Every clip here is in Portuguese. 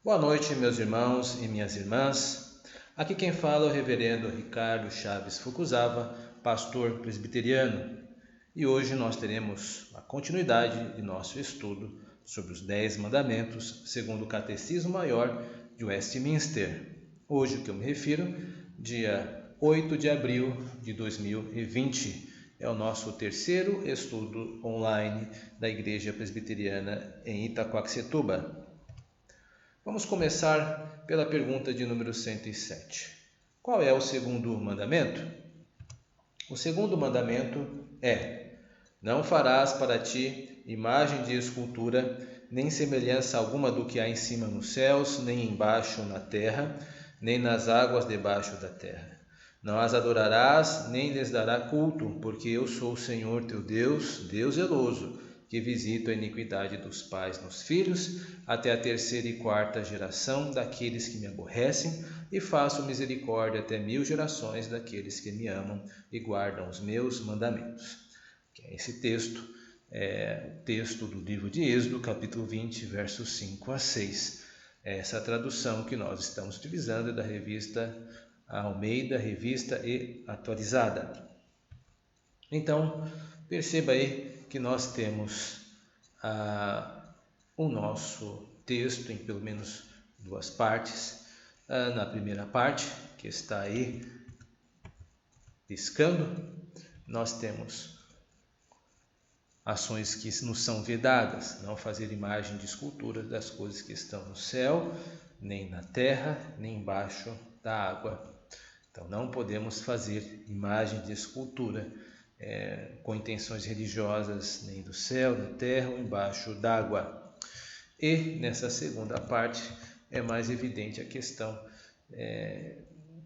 Boa noite, meus irmãos e minhas irmãs. Aqui quem fala é o reverendo Ricardo Chaves Fukuzawa, pastor presbiteriano. E hoje nós teremos a continuidade de nosso estudo sobre os 10 mandamentos, segundo o Catecismo Maior de Westminster. Hoje o que eu me refiro, dia 8 de abril de 2020. É o nosso terceiro estudo online da Igreja Presbiteriana em Itaquaquecetuba. Vamos começar pela pergunta de número 107. Qual é o segundo mandamento? O segundo mandamento é: não farás para ti imagem de escultura, nem semelhança alguma do que há em cima nos céus, nem embaixo na terra, nem nas águas debaixo da terra. Não as adorarás, nem lhes dará culto, porque eu sou o Senhor teu Deus, Deus zeloso, que visito a iniquidade dos pais nos filhos, até a terceira e quarta geração daqueles que me aborrecem, e faço misericórdia até 1000 gerações daqueles que me amam e guardam os meus mandamentos. Esse texto é o texto do livro de Êxodo, capítulo 20, versos 5 a 6. Essa tradução que nós estamos utilizando é da revista Almeida, revista e atualizada. Então, perceba aí que nós temos o nosso texto em pelo menos duas partes. Na primeira parte, que está aí piscando, nós temos ações que nos são vedadas: não fazer imagem de escultura das coisas que estão no céu, nem na terra, nem embaixo da água. Então não podemos fazer imagem de escultura com intenções religiosas, nem do céu, na terra ou embaixo d'água. E nessa segunda parte é mais evidente a questão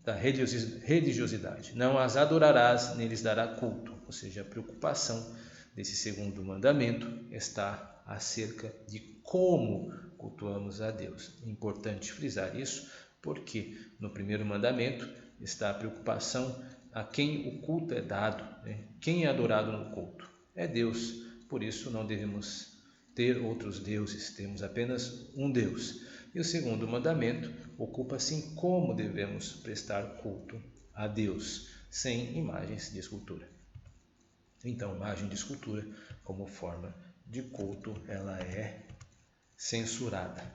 da religiosidade. Não as adorarás, nem lhes dará culto. Ou seja, a preocupação desse segundo mandamento está acerca de como cultuamos a Deus. É importante frisar isso, porque no primeiro mandamento está a preocupação a quem o culto é dado, né? Quem é adorado no culto? É Deus. Por isso não devemos ter outros deuses, temos apenas um Deus. E o segundo mandamento ocupa-se em como devemos prestar culto a Deus, sem imagens de escultura. Então, imagem de escultura como forma de culto, ela é censurada.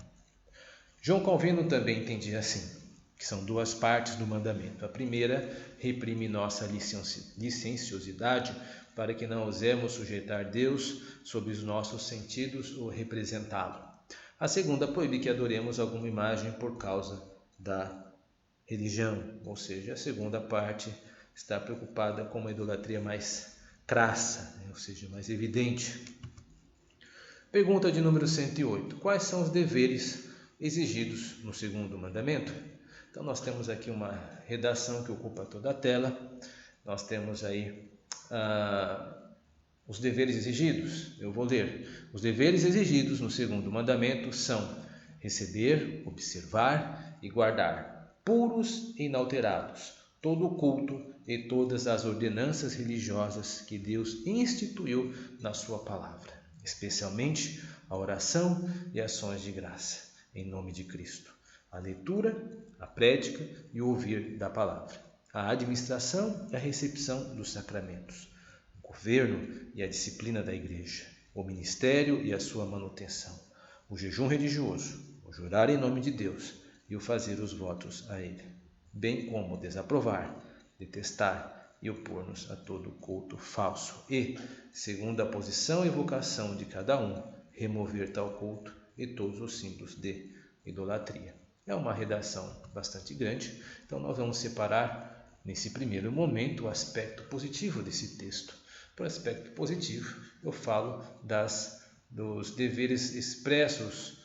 João Calvino também entendia assim, que são duas partes do mandamento. A primeira reprime nossa licenciosidade para que não ousemos sujeitar Deus sob os nossos sentidos ou representá-lo. A segunda proíbe que adoremos alguma imagem por causa da religião, ou seja, a segunda parte está preocupada com uma idolatria mais crassa, ou seja, mais evidente. Pergunta de número 108. Quais são os deveres exigidos no segundo mandamento? Então nós temos aqui uma redação que ocupa toda a tela. Nós temos aí os deveres exigidos. Eu vou ler. Os deveres exigidos no segundo mandamento são receber, observar e guardar, puros e inalterados, todo o culto e todas as ordenanças religiosas que Deus instituiu na sua palavra, especialmente a oração e ações de graça, em nome de Cristo, a leitura, a prédica e o ouvir da palavra, a administração e a recepção dos sacramentos, o governo e a disciplina da igreja, o ministério e a sua manutenção, o jejum religioso, o jurar em nome de Deus e o fazer os votos a ele, bem como o desaprovar, detestar e opor-nos a todo culto falso e, segundo a posição e vocação de cada um, remover tal culto e todos os símbolos de idolatria. É uma redação bastante grande, então nós vamos separar nesse primeiro momento o aspecto positivo desse texto. Para o aspecto positivo, eu falo dos deveres expressos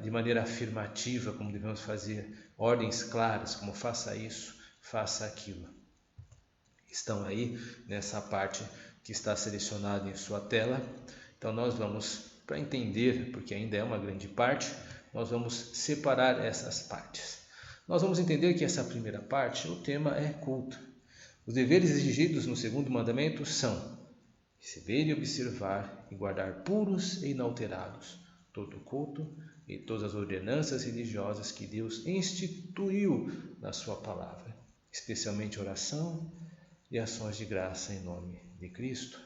de maneira afirmativa, como devemos fazer, ordens claras, como faça isso, faça aquilo. Estão aí nessa parte que está selecionada em sua tela. Então nós vamos, para entender, porque ainda é uma grande parte, nós vamos separar essas partes. Nós vamos entender que essa primeira parte, o tema é culto. Os deveres exigidos no segundo mandamento são receber e observar e guardar puros e inalterados todo culto e todas as ordenanças religiosas que Deus instituiu na sua palavra, especialmente oração e ações de graça em nome de Cristo.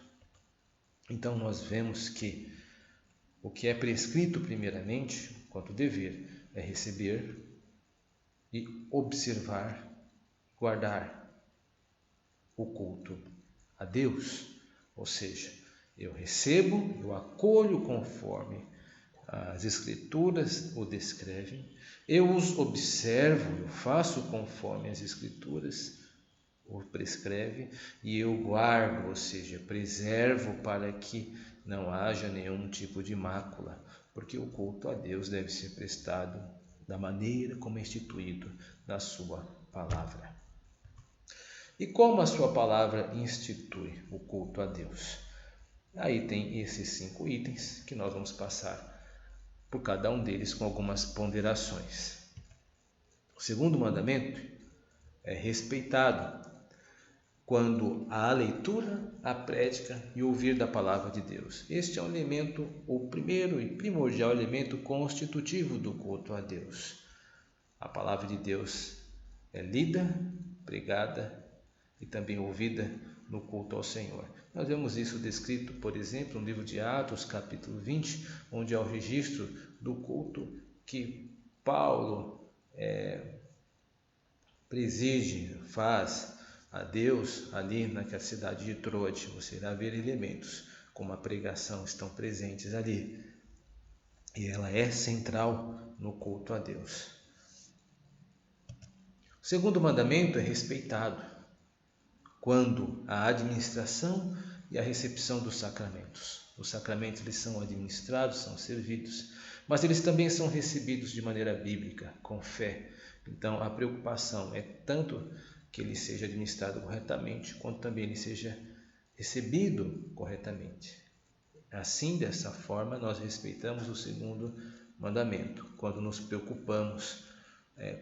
Então nós vemos que o que é prescrito primeiramente, quanto dever, é receber e observar, guardar o culto a Deus. Ou seja, eu recebo, eu acolho conforme as Escrituras o descrevem, eu os observo, eu faço conforme as Escrituras o prescreve e eu guardo, ou seja, preservo para que não haja nenhum tipo de mácula, porque o culto a Deus deve ser prestado da maneira como é instituído na sua palavra. E como a sua palavra institui o culto a Deus? Aí tem esses 5 itens que nós vamos passar por cada um deles com algumas ponderações. O segundo mandamento é respeitado quando há a leitura, a prédica e o ouvir da palavra de Deus. Este é o elemento, o primeiro e primordial elemento constitutivo do culto a Deus. A palavra de Deus é lida, pregada e também ouvida no culto ao Senhor. Nós vemos isso descrito, por exemplo, no livro de Atos, capítulo 20, onde há o registro do culto que Paulo preside, faz a Deus ali naquela cidade de Troade. Você irá ver elementos como a pregação estão presentes ali, e ela é central no culto a Deus. O segundo mandamento é respeitado quando a administração e a recepção dos sacramentos. Os sacramentos eles são administrados, são servidos, mas eles também são recebidos de maneira bíblica, com fé. Então a preocupação é tanto que ele seja administrado corretamente, quanto também ele seja recebido corretamente. Assim, dessa forma, nós respeitamos o segundo mandamento, quando nos preocupamos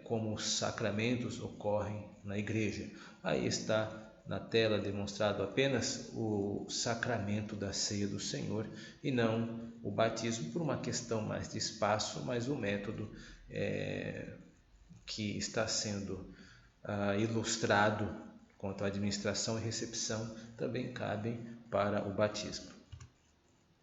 como os sacramentos ocorrem na igreja. Aí está na tela demonstrado apenas o sacramento da ceia do Senhor e não o batismo, por uma questão mais de espaço, mas o método que está sendo ilustrado quanto à administração e recepção também cabem para o batismo.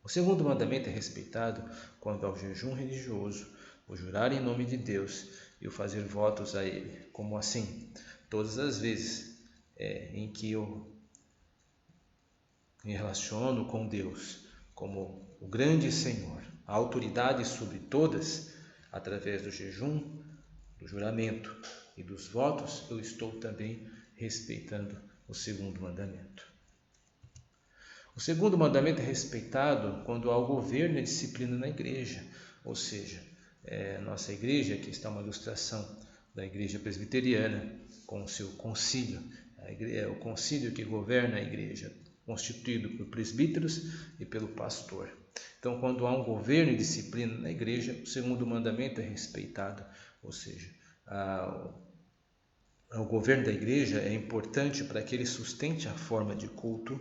O segundo mandamento é respeitado quanto ao jejum religioso, o jurar em nome de Deus e o fazer votos a Ele. Como assim? Todas as vezes em que eu me relaciono com Deus como o grande Senhor, a autoridade sobre todas, através do jejum, do juramento e dos votos, eu estou também respeitando o segundo mandamento. O segundo mandamento é respeitado quando há o governo e a disciplina na igreja, ou seja, nossa igreja, aqui está uma ilustração da igreja presbiteriana com o seu concílio, é o concílio que governa a igreja, constituído por presbíteros e pelo pastor. Então, quando há um governo e disciplina na igreja, o segundo mandamento é respeitado, ou seja, o governo da igreja é importante para que ele sustente a forma de culto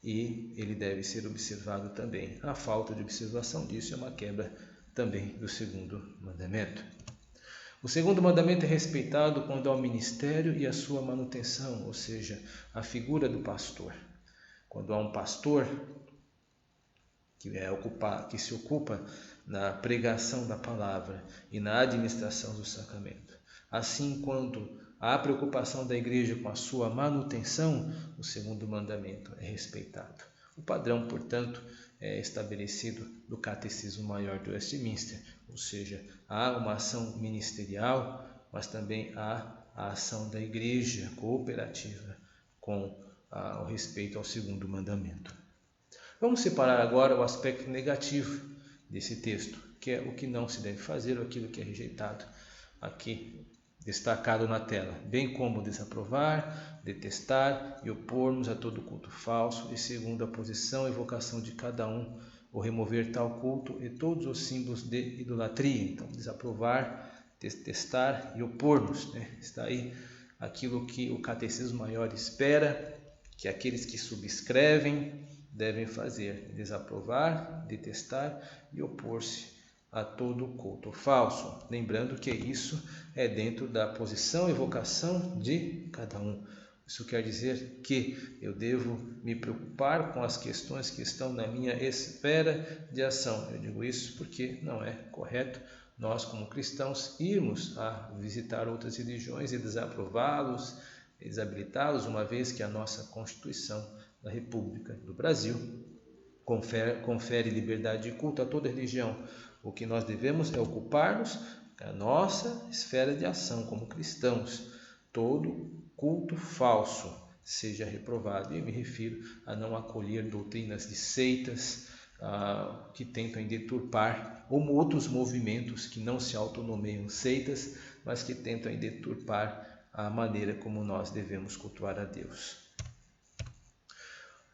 e ele deve ser observado também. A falta de observação disso é uma quebra também do segundo mandamento. O segundo mandamento é respeitado quando há o ministério e a sua manutenção, ou seja, a figura do pastor. Quando há um pastor que se ocupa na pregação da palavra e na administração do sacramento. Assim, quando há preocupação da igreja com a sua manutenção, o segundo mandamento é respeitado. O padrão, portanto, é estabelecido no Catecismo Maior de Westminster, ou seja, há uma ação ministerial, mas também há a ação da igreja cooperativa com o respeito ao segundo mandamento. Vamos separar agora o aspecto negativo desse texto, que é o que não se deve fazer ou aquilo que é rejeitado, aqui destacado na tela, bem como desaprovar, detestar e opor-nos a todo culto falso e segundo a posição e vocação de cada um, ou remover tal culto e todos os símbolos de idolatria. Então, desaprovar, detestar e opor-nos, está aí aquilo que o Catecismo Maior espera que aqueles que subscrevem devem fazer: desaprovar, detestar e opor-se a todo culto falso. Lembrando que isso é dentro da posição e vocação de cada um. Isso quer dizer que eu devo me preocupar com as questões que estão na minha esfera de ação. Eu digo isso porque não é correto nós, como cristãos, irmos a visitar outras religiões e desaprová-los, desabilitá-los, uma vez que a nossa Constituição da República do Brasil confere liberdade de culto a toda religião. O que nós devemos é ocupar-nos da nossa esfera de ação como cristãos. Todo culto falso seja reprovado. E eu me refiro a não acolher doutrinas de seitas que tentam deturpar, como outros movimentos que não se autonomeiam seitas, mas que tentam deturpar a maneira como nós devemos cultuar a Deus.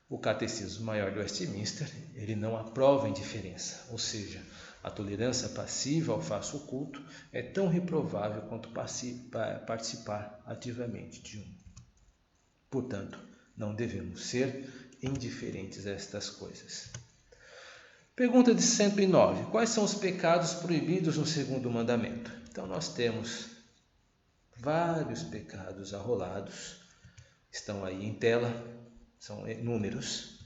O Catecismo Maior de Westminster, ele não aprova a indiferença, ou seja, a tolerância passiva ao falso culto é tão reprovável quanto participar ativamente de um. Portanto, não devemos ser indiferentes a estas coisas. Pergunta de 109. Quais são os pecados proibidos no segundo mandamento? Então, nós temos vários pecados arrolados, estão aí em tela, são números.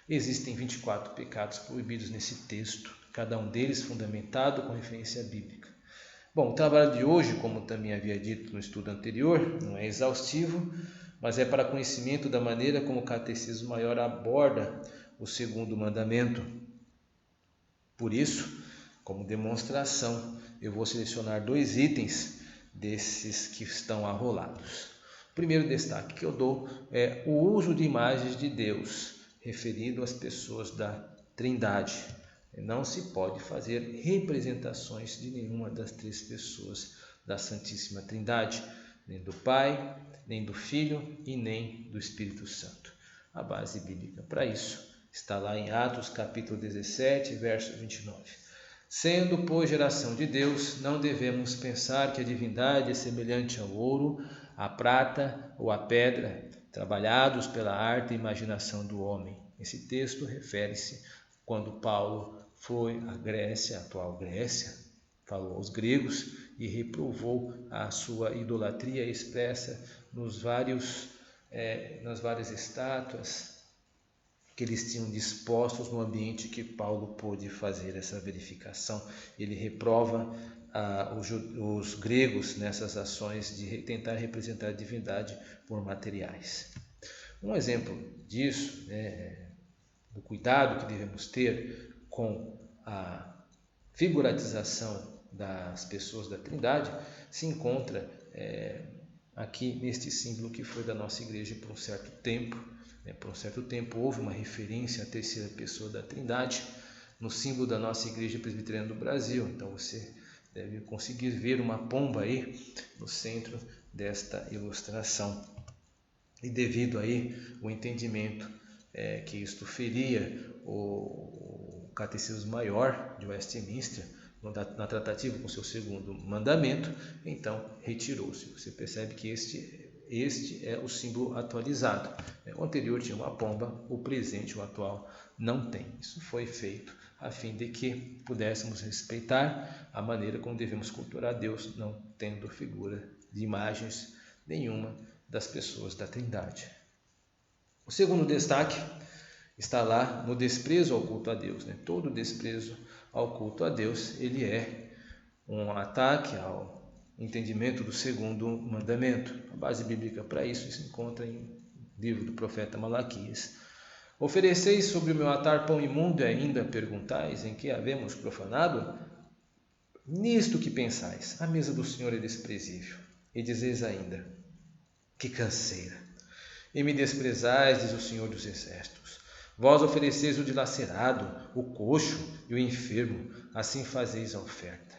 Existem 24 pecados proibidos nesse texto, cada um deles fundamentado com referência bíblica. Bom, o trabalho de hoje, como também havia dito no estudo anterior, não é exaustivo, mas é para conhecimento da maneira como o Catecismo Maior aborda o segundo mandamento. Por isso, como demonstração, eu vou selecionar 2 itens desses que estão arrolados. O primeiro destaque que eu dou é o uso de imagens de Deus, referido às pessoas da Trindade. Não se pode fazer representações de nenhuma das 3 pessoas da Santíssima Trindade, nem do Pai, nem do Filho e nem do Espírito Santo. A base bíblica para isso está lá em Atos capítulo 17, verso 29. Sendo, pois, geração de Deus, não devemos pensar que a divindade é semelhante ao ouro, à prata ou à pedra, trabalhados pela arte e imaginação do homem. Esse texto refere-se quando Paulo foi à Grécia, a atual Grécia, falou aos gregos e reprovou a sua idolatria expressa nas várias estátuas que eles tinham dispostos no ambiente que Paulo pôde fazer essa verificação. Ele reprova os gregos nessas ações de tentar representar a divindade por materiais. Um exemplo disso, do cuidado que devemos ter com a figuratização das pessoas da Trindade, se encontra aqui neste símbolo que foi da nossa igreja por um certo tempo. Por um certo tempo houve uma referência à terceira pessoa da Trindade no símbolo da nossa igreja presbiteriana do Brasil. Então você deve conseguir ver uma pomba aí no centro desta ilustração. E devido aí o entendimento que isto feria o Catecismo Maior de Westminster na tratativa com seu segundo mandamento, então retirou-se. Você percebe que este é o símbolo atualizado. O anterior tinha uma pomba, o presente, o atual, não tem. Isso foi feito a fim de que pudéssemos respeitar a maneira como devemos cultuar a Deus, não tendo figura de imagens nenhuma das pessoas da Trindade. O segundo destaque está lá no desprezo ao culto a Deus. Todo desprezo ao culto a Deus, ele é um ataque ao entendimento do segundo mandamento. A base bíblica para isso se encontra em livro do profeta Malaquias. Ofereceis sobre o meu altar pão imundo e ainda perguntais em que havemos profanado? Nisto que pensais, a mesa do Senhor é desprezível. E dizeis ainda, que canseira. E me desprezais, diz o Senhor dos Exércitos. Vós ofereceis o dilacerado, o coxo e o enfermo, assim fazeis a oferta.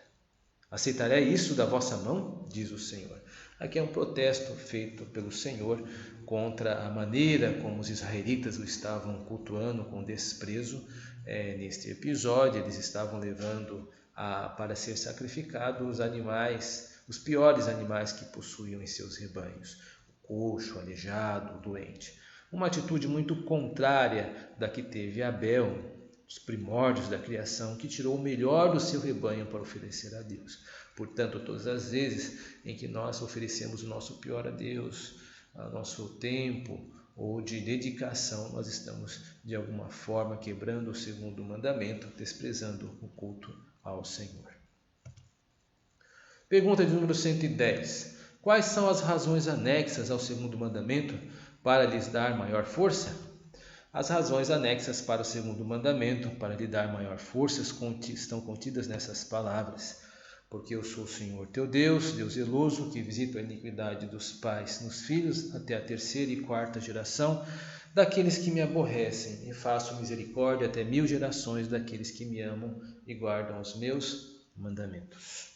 Aceitarei isso da vossa mão? Diz o Senhor. Aqui é um protesto feito pelo Senhor contra a maneira como os israelitas o estavam cultuando com desprezo. Neste episódio, eles estavam levando para ser sacrificados os animais, os piores animais que possuíam em seus rebanhos, o coxo, o aleijado, o doente. Uma atitude muito contrária da que teve Abel os primórdios da criação, que tirou o melhor do seu rebanho para oferecer a Deus. Portanto, todas as vezes em que nós oferecemos o nosso pior a Deus, o nosso tempo ou de dedicação, nós estamos de alguma forma quebrando o segundo mandamento, desprezando o culto ao Senhor. Pergunta de número 110. Quais são as razões anexas ao segundo mandamento para lhes dar maior força? As razões anexas para o segundo mandamento, para lhe dar maior força, estão contidas nessas palavras. Porque eu sou o Senhor teu Deus, Deus zeloso, que visita a iniquidade dos pais nos filhos até a 3ª e 4ª geração daqueles que me aborrecem, e faço misericórdia até 1000 gerações daqueles que me amam e guardam os meus mandamentos.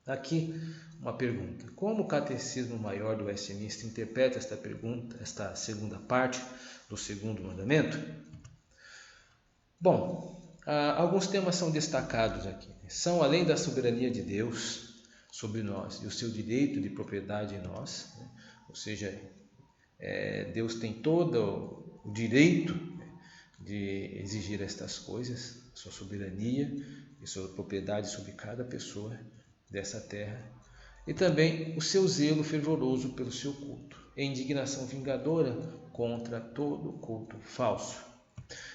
Aqui uma pergunta. Como o Catecismo Maior do Westminster interpreta esta pergunta, esta segunda parte do segundo mandamento? Bom, alguns temas são destacados aqui. São, além da soberania de Deus sobre nós e o seu direito de propriedade em nós, né? Ou seja, Deus tem todo o direito de exigir estas coisas, sua soberania e sua propriedade sobre cada pessoa dessa terra, e também o seu zelo fervoroso pelo seu culto e indignação vingadora contra todo culto falso.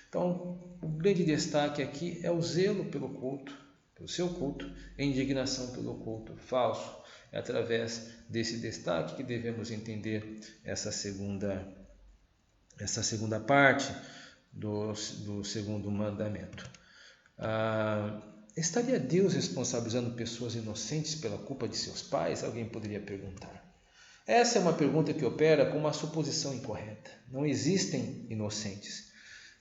Então, o grande destaque aqui é o zelo pelo culto, pelo seu culto, e indignação pelo culto falso. É através desse destaque que devemos entender essa segunda parte do segundo mandamento. Estaria Deus responsabilizando pessoas inocentes pela culpa de seus pais? Alguém poderia perguntar. Essa é uma pergunta que opera com uma suposição incorreta. Não existem inocentes.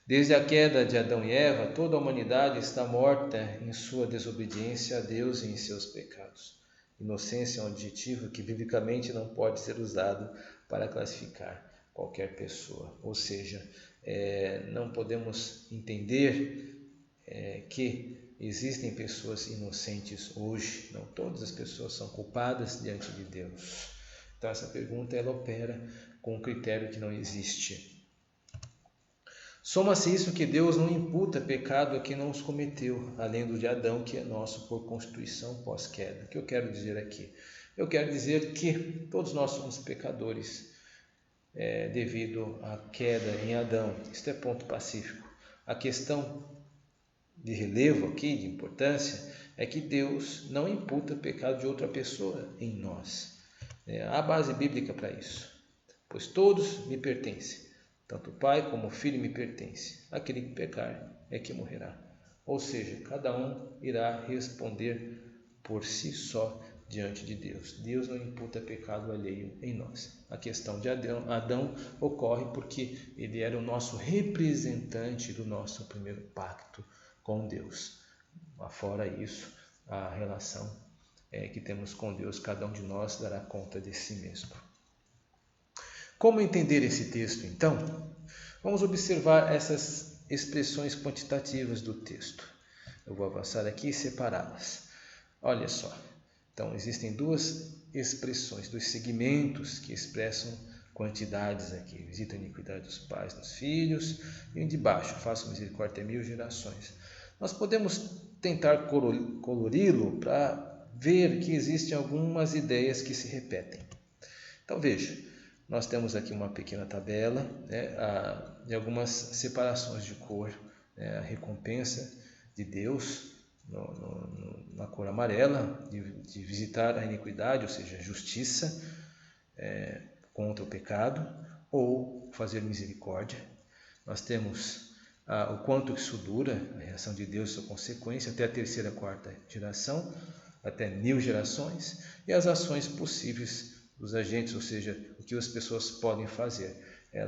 Desde a queda de Adão e Eva, toda a humanidade está morta em sua desobediência a Deus e em seus pecados. Inocência é um adjetivo que biblicamente não pode ser usado para classificar qualquer pessoa. Ou seja, não podemos entender que existem pessoas inocentes hoje. Não todas as pessoas são culpadas diante de Deus. Então essa pergunta ela opera com um critério que não existe. Soma-se isso que Deus não imputa pecado a quem não os cometeu, além do de Adão, que é nosso por constituição pós-queda. O que eu quero dizer aqui? Eu quero dizer que todos nós somos pecadores devido à queda em Adão. Isto é ponto pacífico. A questão de relevo aqui, de importância, é que Deus não imputa pecado de outra pessoa em nós. Há base bíblica para isso. Pois todos me pertencem. Tanto o Pai como o Filho me pertence. Aquele que pecar é que morrerá. Ou seja, cada um irá responder por si só diante de Deus. Deus não imputa pecado alheio em nós. A questão de Adão ocorre porque ele era o nosso representante do nosso primeiro pacto com Deus. Fora isso, a relação que temos com Deus, cada um de nós dará conta de si mesmo. Como entender esse texto, então? Vamos observar essas expressões quantitativas do texto. Eu vou avançar aqui e separá-las. Olha só. Então, existem duas expressões, dois segmentos que expressam quantidades aqui. Visita a iniquidade dos pais nos filhos. E um de baixo, faço misericórdia a 1000 gerações. Nós podemos tentar colori-lo para ver que existem algumas ideias que se repetem. Então, veja. Nós temos aqui uma pequena tabela de algumas separações de cor. A recompensa de Deus na cor amarela, de visitar a iniquidade, ou seja, a justiça contra o pecado, ou fazer misericórdia. Nós temos o quanto isso dura, a reação de Deus e sua consequência, até a 3ª e 4ª geração, até 1000 gerações, e as ações possíveis dos agentes, ou seja, o que as pessoas podem fazer.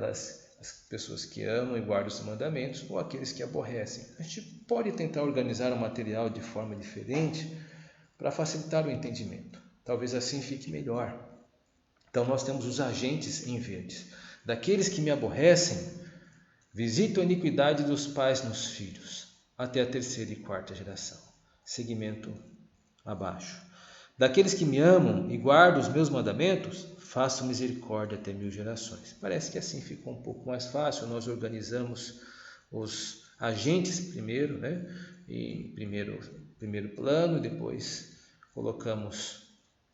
As pessoas que amam e guardam os mandamentos, ou aqueles que aborrecem. A gente pode tentar organizar o material de forma diferente para facilitar o entendimento. Talvez assim fique melhor. Então nós temos os agentes em verdes. Daqueles que me aborrecem, visito a iniquidade dos pais nos filhos, até a 3ª e 4ª geração. Segmento abaixo. Daqueles que me amam e guardam os meus mandamentos, faço misericórdia até 1000 gerações. Parece que assim ficou um pouco mais fácil. Nós organizamos agentes primeiro, né? Em primeiro plano, depois colocamos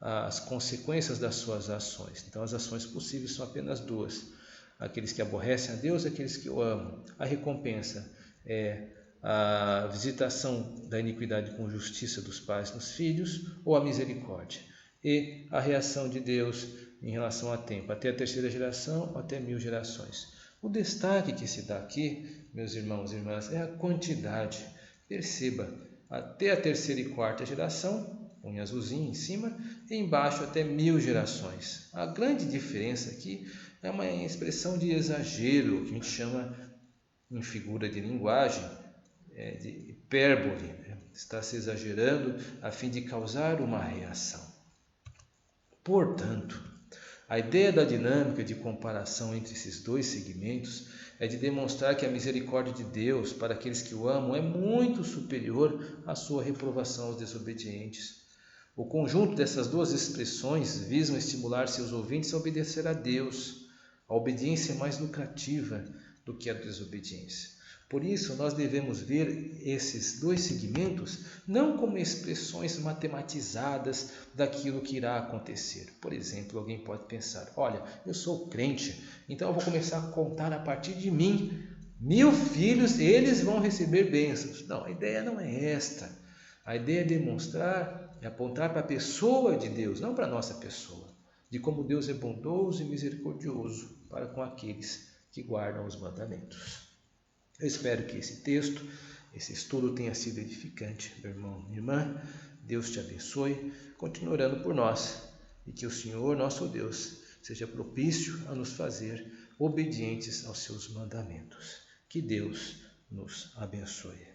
as consequências das suas ações. Então, as ações possíveis são apenas duas: aqueles que aborrecem a Deus e aqueles que o amam. A recompensa é a visitação da iniquidade com justiça dos pais nos filhos, ou a misericórdia, e a reação de Deus em relação a tempo, até a terceira geração, até 1000 gerações. O destaque que se dá aqui, meus irmãos e irmãs, é a quantidade. Perceba, até a terceira e quarta geração, põe azulzinho em cima, e embaixo até 1000 gerações. A grande diferença aqui é uma expressão de exagero, que a gente chama, em figura de linguagem, de hipérbole, né? Está se exagerando a fim de causar uma reação. Portanto, a ideia da dinâmica de comparação entre esses dois segmentos é de demonstrar que a misericórdia de Deus para aqueles que o amam é muito superior à sua reprovação aos desobedientes. O conjunto dessas duas expressões visam estimular seus ouvintes a obedecer a Deus. A obediência é mais lucrativa do que a desobediência. Por isso, nós devemos ver esses dois segmentos não como expressões matematizadas daquilo que irá acontecer. Por exemplo, alguém pode pensar: olha, eu sou crente, então eu vou começar a contar a partir de mim 1000 filhos, eles vão receber bênçãos. Não, a ideia não é esta. A ideia é demonstrar, é apontar para a pessoa de Deus, não para a nossa pessoa, de como Deus é bondoso e misericordioso para com aqueles que guardam os mandamentos. Eu espero que esse texto, esse estudo tenha sido edificante, meu irmão, minha irmã. Deus te abençoe, continue orando por nós e que o Senhor, nosso Deus, seja propício a nos fazer obedientes aos seus mandamentos. Que Deus nos abençoe.